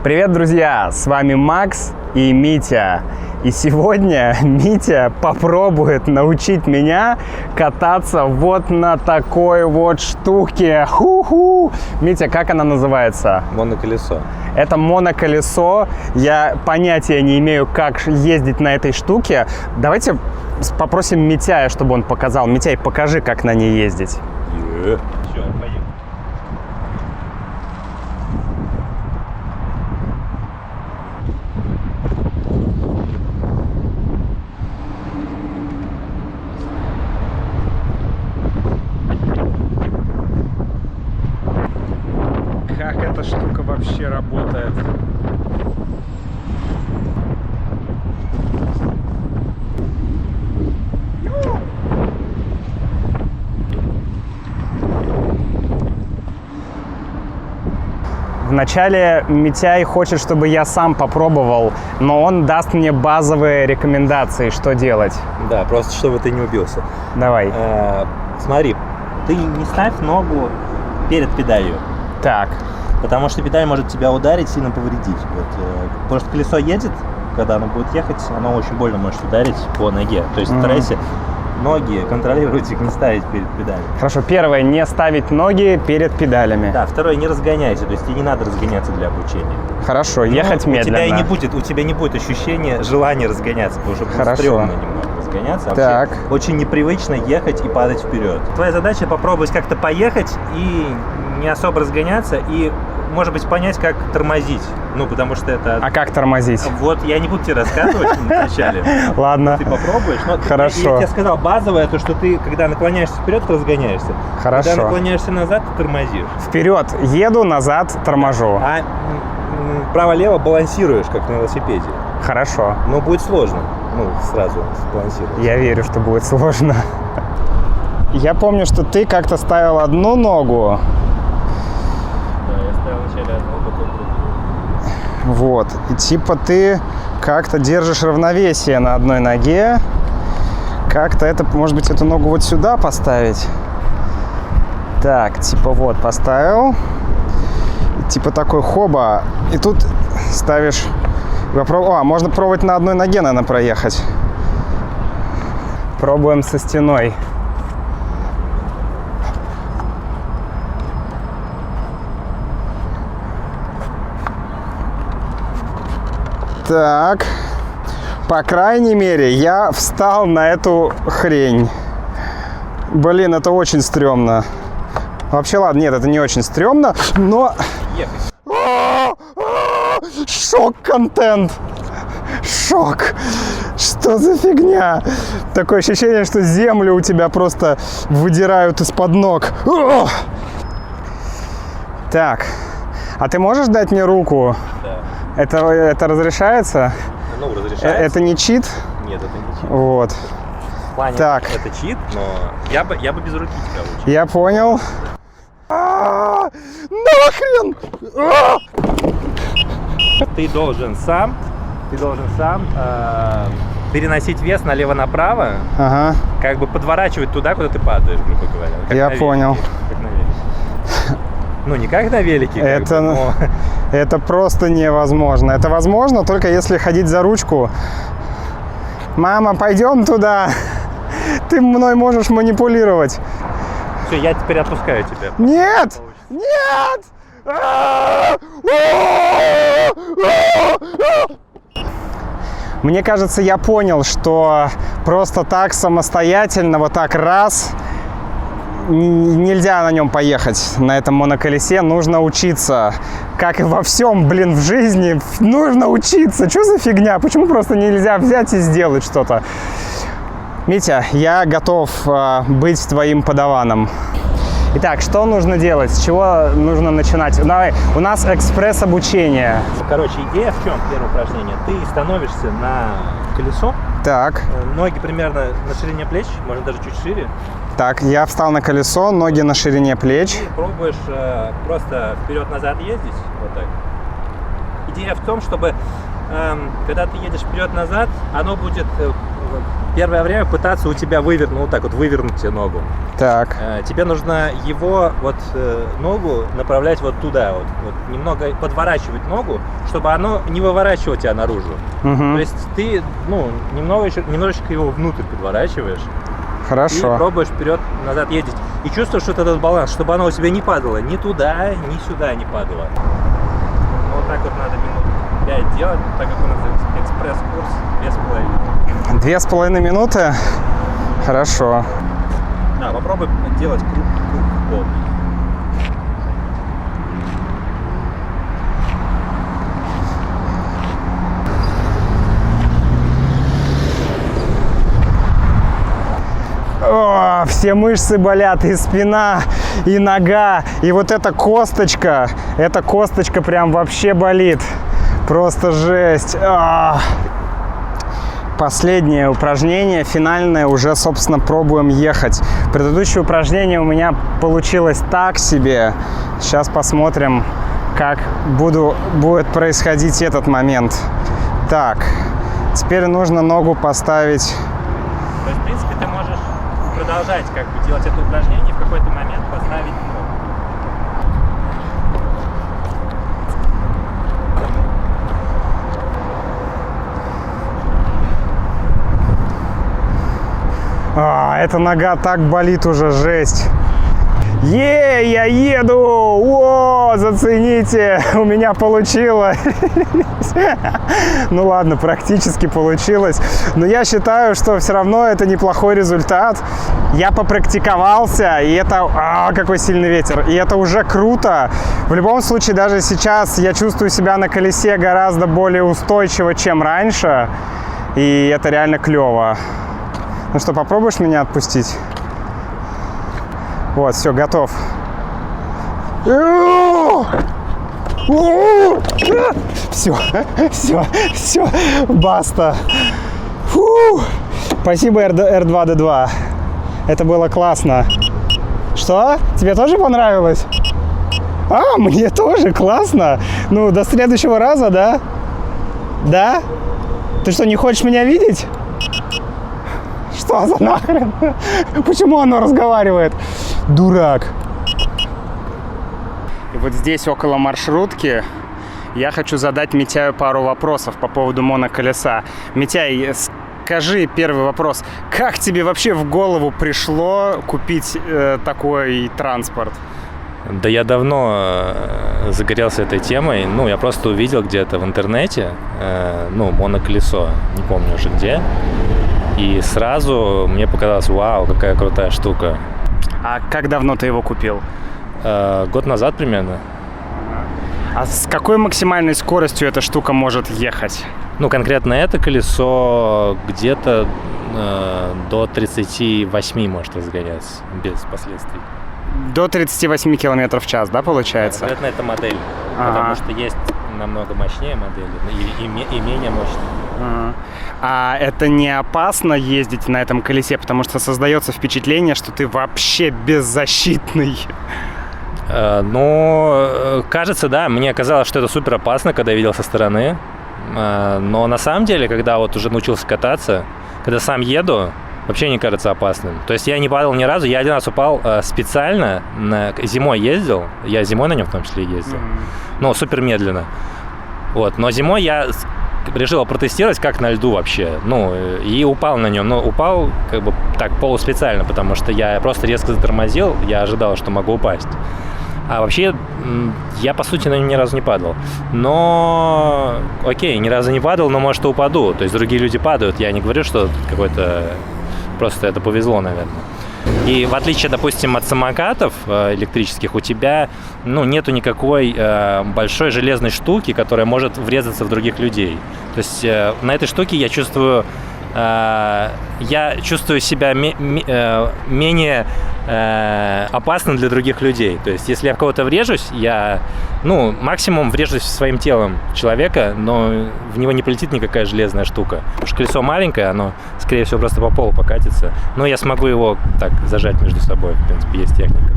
Привет, друзья! С вами Макс и Митя. И сегодня Митя попробует научить меня кататься вот на такой вот штуке. Ху-ху! Митя, как она называется? Моноколесо. Это моноколесо. Я понятия не имею, как ездить на этой штуке. Давайте попросим Митяя, чтобы он показал. Митяй, покажи, как на ней ездить. Все, поехали. Как эта штука вообще работает? Вначале Митяй хочет, чтобы я сам попробовал, но он даст мне базовые рекомендации, что делать. Да, просто чтобы ты не убился. Давай. Смотри, ты не ставь ногу перед педалью. Так. Потому что педаль может тебя ударить, сильно повредить. Вот, просто колесо едет, когда оно будет ехать, оно очень больно может ударить по ноге. То есть старайся ноги контролировать, их не ставить перед педалями. Хорошо, первое, не ставить ноги перед педалями. Да, второе, не разгоняйся, то есть тебе не надо разгоняться для обучения. Хорошо, ехать медленно. У тебя не будет ощущения желания разгоняться, потому что будет стрёмно немного разгоняться. Так. Вообще очень непривычно ехать и падать вперед. Твоя задача попробовать как-то поехать и не особо разгоняться, и, может быть, понять, как тормозить. Ну, потому что это... А как тормозить? Вот, я не буду тебе рассказывать вначале. Ладно. Ты попробуешь. Но хорошо. Я тебе сказал, базовое, то, что ты, когда наклоняешься вперед, ты разгоняешься. Хорошо. Когда наклоняешься назад, ты тормозишь. Вперед еду, назад торможу. А право-лево балансируешь, как на велосипеде. Хорошо. Но будет сложно, сразу сбалансировать. Я верю, что будет сложно. Я помню, что ты как-то ставил одну ногу. Да, я ставил вначале одну, потом другую. Вот. И типа ты как-то держишь равновесие на одной ноге. Как-то это, может быть, эту ногу вот сюда поставить. Так, типа вот поставил. Типа такой хоба. И тут ставишь... можно пробовать на одной ноге, наверное, проехать. Пробуем со стеной. Так, по крайней мере, я встал на эту хрень. Блин, это очень стрёмно. Вообще, ладно, нет, это не очень стрёмно, но... Шок-контент! Шок! Что за фигня? Такое ощущение, что землю у тебя просто выдирают из-под ног. Так, а ты можешь дать мне руку? Да. Это разрешается? Разрешается. Это не чит? Нет, это не чит. Вот. В плане, так. Это чит, но я бы без руки тебя учил. Я понял. Нахрен! Ты должен сам переносить вес налево-направо, как бы подворачивать туда, куда ты падаешь, грубо говоря. Я понял. Как на велике. Ну, не как на велике. Это просто невозможно. Это возможно только если ходить за ручку. Мама, пойдем туда. Ты мной можешь манипулировать. Все, я теперь отпускаю тебя. Нет! Нет! Мне кажется, я понял, что просто так самостоятельно, вот так раз, нельзя на нем поехать, на этом моноколесе. Нужно учиться. Как и во всем, в жизни, нужно учиться. Что за фигня? Почему просто нельзя взять и сделать что-то? Митя, я готов быть твоим подаваном. Итак, что нужно делать? С чего нужно начинать? Давай, у нас экспресс-обучение. Короче, идея в чем? Первое упражнение. Ты становишься на колесо. Так. Ноги примерно на ширине плеч, можно даже чуть шире. Так, я встал на колесо, ноги на ширине плеч. И пробуешь просто вперед-назад ездить, вот так. Идея в том, чтобы когда ты едешь вперед-назад, оно будет первое время пытаться у тебя вывернуть, вот так вот вывернуть тебе ногу. Так. Тебе нужно его ногу направлять вот туда, вот немного подворачивать ногу, чтобы оно не выворачивало тебя наружу. То есть ты, немножечко его внутрь подворачиваешь. Хорошо. И пробуешь вперед-назад ездить. И чувствуешь вот этот баланс, чтобы оно у тебя не падало ни туда, ни сюда не падало. Вот так вот надо минут 5 делать, так как у нас экспресс-курс 2,5. 2,5 минуты? Хорошо. Да, попробуй делать круг полный. О, все мышцы болят, и спина, и нога, и вот эта косточка прям вообще болит. Просто жесть. Последнее упражнение, финальное, уже, собственно, пробуем ехать. Предыдущее упражнение у меня получилось так себе. Сейчас посмотрим, как будет происходить этот момент. Так, теперь нужно ногу поставить. То есть, в принципе, ты можешь продолжать делать это упражнение, в какой-то момент поставить ногу. Эта нога так болит уже, жесть. Я еду! О, зацените, у меня получилось. Ну ладно, практически получилось. Но я считаю, что все равно это неплохой результат. Я попрактиковался, и это... какой сильный ветер. И это уже круто. В любом случае, даже сейчас я чувствую себя на колесе гораздо более устойчиво, чем раньше. И это реально клево. Ну что, попробуешь меня отпустить? Вот, все, готов. Все, баста. Фу. Спасибо, R2-D2. Это было классно. Что? Тебе тоже понравилось? Мне тоже классно. Ну, до следующего раза, да? Да? Ты что, не хочешь меня видеть? Что за нахрен? Почему оно разговаривает? Дурак. И вот здесь, около маршрутки, я хочу задать Митяю пару вопросов по поводу моноколеса. Митяй, скажи первый вопрос. Как тебе вообще в голову пришло купить такой транспорт? Да я давно загорелся этой темой. Я просто увидел где-то в интернете, моноколесо, не помню уже где. И сразу мне показалось, вау, какая крутая штука. А как давно ты его купил? Год назад примерно. А с какой максимальной скоростью эта штука может ехать? Конкретно это колесо где-то до 38 может разгоняться без последствий. До 38 км в час, да, получается? Конкретно это модель, потому что есть намного мощнее модели и менее мощные. А это не опасно ездить на этом колесе, потому что создается впечатление, что ты вообще беззащитный. Кажется, да, мне казалось, что это супер опасно, когда я видел со стороны. Но на самом деле, когда вот уже научился кататься, когда сам еду, вообще не кажется опасным. То есть я не падал ни разу, я один раз упал специально, зимой ездил, я зимой на нем в том числе ездил, супер медленно. Но зимой я решил протестировать, как на льду вообще, и упал на нем, упал так полуспециально, потому что я просто резко затормозил, я ожидал, что могу упасть. А вообще, я, по сути, на нем ни разу не падал. Но, окей, ни разу не падал, но, может, и упаду. То есть другие люди падают, я не говорю, что какой-то... Просто это повезло, наверное. И в отличие, допустим, от самокатов электрических, у тебя, нету никакой большой железной штуки, которая может врезаться в других людей. То есть на этой штуке я чувствую себя менее опасным для других людей. То есть если я в кого-то врежусь, я, максимум врежусь своим телом человека, но в него не полетит никакая железная штука. Потому что колесо маленькое, оно, скорее всего, просто по полу покатится. Но я смогу его так зажать между собой. В принципе, есть техника.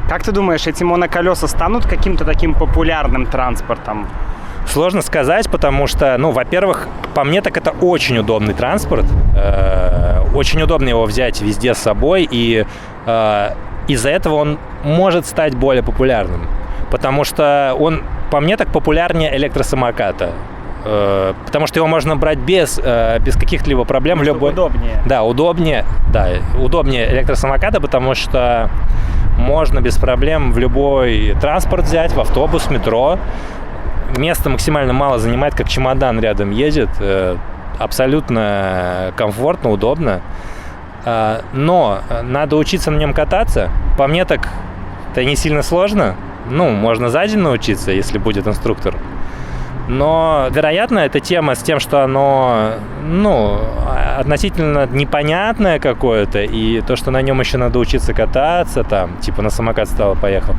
Как ты думаешь, эти моноколеса станут каким-то таким популярным транспортом? Сложно сказать, потому что, ну, во-первых, по мне так это очень удобный транспорт. Очень удобно его взять везде с собой, и из-за этого он может стать более популярным. Потому что он, по мне, так популярнее электросамоката. Потому что его можно брать без каких-либо проблем в любой... Удобнее. Да, удобнее электросамоката, потому что можно без проблем в любой транспорт взять, в автобус, метро. Места максимально мало занимает, как чемодан рядом едет. Абсолютно комфортно, удобно. Но надо учиться на нем кататься. По мне так это не сильно сложно. Ну, можно за день научиться, если будет инструктор. Но, вероятно, эта тема с тем, что оно, ну, относительно непонятное какое-то, и то, что на нем еще надо учиться кататься, там, типа на самокат встал и поехал,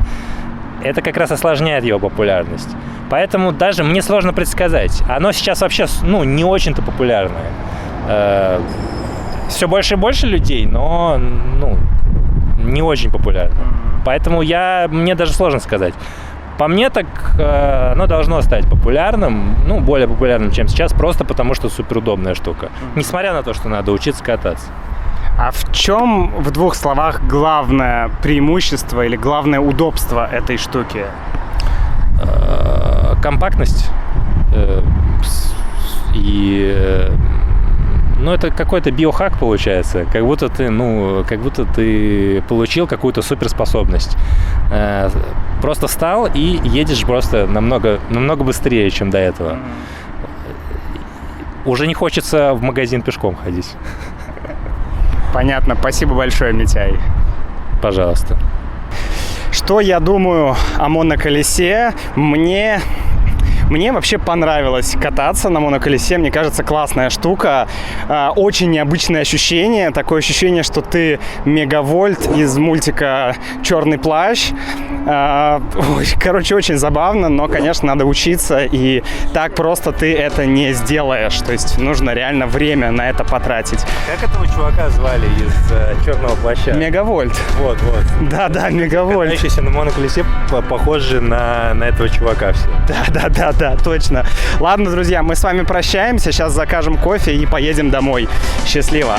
это как раз осложняет его популярность. Поэтому даже мне сложно предсказать. Оно сейчас вообще, ну, не очень-то популярное. Все больше и больше людей, но, ну, не очень популярно. Поэтому мне даже сложно сказать. По мне, так оно должно стать популярным, ну, более популярным, чем сейчас, просто потому что суперудобная штука. Несмотря на то, что надо учиться кататься. А в чем, в двух словах, главное преимущество или главное удобство этой штуки? Компактность. Ну, это какой-то биохак получается, как будто ты получил какую-то суперспособность. Просто встал и едешь просто намного быстрее, чем до этого. Уже не хочется в магазин пешком ходить. Понятно. Спасибо большое, Митяй. Пожалуйста. Что я думаю о моноколесе? Мне вообще понравилось кататься на моноколесе. Мне кажется, классная штука. Очень необычное ощущение. Такое ощущение, что ты Мегавольт из мультика «Черный плащ». Короче, очень забавно, но, конечно, надо учиться, и так просто ты это не сделаешь. То есть нужно реально время на это потратить. Как этого чувака звали из «Черного плаща»? Мегавольт. Вот. Да, Мегавольт. Катающийся на моноколесе похожи на этого чувака все. Да, точно. Ладно, друзья, мы с вами прощаемся. Сейчас закажем кофе и поедем домой. Счастливо.